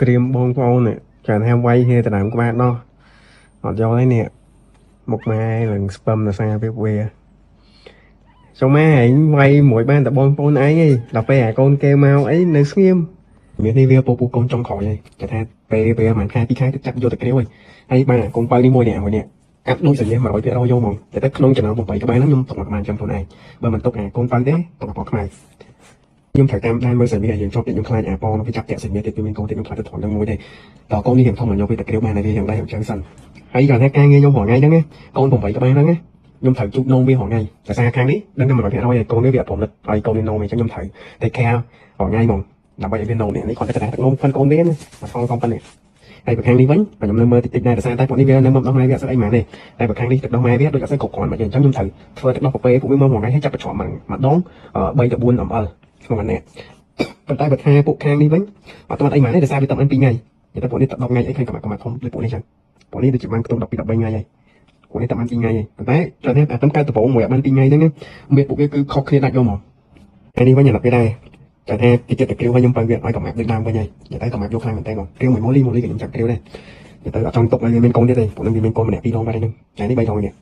ក្រៀមបងប្អូនច្រើនហាមវាយគ្នាទៅដើមក្បាលដោះអត់យកទេនេះមុខម៉ែនឹងស្ពឹមដោយសារវាចុះម៉ែឯងវាយមួយបានតែបងប្អូនឯងឯងដល់ពេលអាកូនគេមកអីនៅស្ងៀមមាននេះវាពូកូនចុងក្រោយឯងគេថាពេលមួយខែ2ខែទៅចាប់យកទៅគ្រាវហើយបានកូនបើនេះមួយនេះកាត់ដូចសញ្ញា 100% យកហ្មងតែទៅក្នុងចំណោម8ក្បាលហ្នឹងខ្ញុំទុកមកបានចាំខ្លួនឯងបើមិនទុកអាកូនបើទេទុកអាប៉ខ្មែរខ្ញុំត្រូវតាមដានមើលសញ្ញាយើងជាប់ទៀតខ្ញុំខ្លាចអាប៉នោះវាចាប់តាក់សញ្ញាទៀតវាមានកូនទៀតខ្ញុំខ្លាចទៅធំនឹងមួយទេដល់កូននេះខ្ញុំធំមកយកវាទៅគ្រាវបានតែវាយ៉ាងដែរខ្ញុំចឹងសិនហើយគាត់ថាការងារខ្ញុំរងថ្ងៃហ្នឹងកូន8ក្បាលហ្នឹងខ្ញុំត្រូវជូតនោមវារងថ្ងៃតែសារខាងនេះដឹងតែ 100% ឲ្យកូននេះវាអត់ព្រមនឹកឲ្យកូននេះនោមអញ្ចឹងខ្ញុំត្រូវតែខែរងថ្ងៃហ្មងដើម្បីឲ្យវានោមនេះគាត់តែទឹកនោមផិនកូនវាមកផងកូនប៉ុណ្ណេះហើយបើខាងនេះវិញខ្ញុំនៅមើលតិចដែរតែសារតែពួកនេះវានៅមកដោះម៉ែវាអត់ស្អីហ្មងទេតែបើខាងនេះទឹកដោះម៉ែវាដូចអត់ស្អីគ្រប់គ្រាន់មកអញ្ចឹងខ្ញុំត្រូវធ្វើទឹកដោះប្រពេពួកវាមករងថ្ងៃហើយចាប់ប្រឈមម្ដង3ទៅ4 ml ក្នុងមួយនាក់ប៉ុន្តែបើថាពួកខាងនេះវិញអត់ទាន់អីហ្មងទេតែសារវាទឹកអិន2ថ្ងៃតែពួកនេះទឹក10ថ្ងៃអីឃើញកម្មាធំដូចពួកនេះចឹងពួកនេះដូចជាបានខ្ទង់12 13ថ្ងៃហើយពួកនេះតែបាន2ថ្ងៃទេប៉ុន្តែចូលនេះអាទំកើតដំបងមួយបាន2ថ្ងៃហ្នឹងមានពួកវាគឺខុសគ្នាដាច់យកមកហើយនេះវិញអាឡឹកវាដែរតែថាទីចិត្តតែគ្រាវវិញខ្ញុំបើវាឲ្យកម្មាដូចដើមវិញហើយតែកម្មាយកខ្លាំងមែនតើគ្រាវមួយម៉ូលីខ្ញុំចាប់គ្រាវដែរតែអត់ចង់ទុកឲ្យវាមានកូនទៀតទេពួកនឹងវាមានកូនម្នាក់2ដងបាត់ហើយហ្នឹងថ្ងៃនេះ3ដងទៀត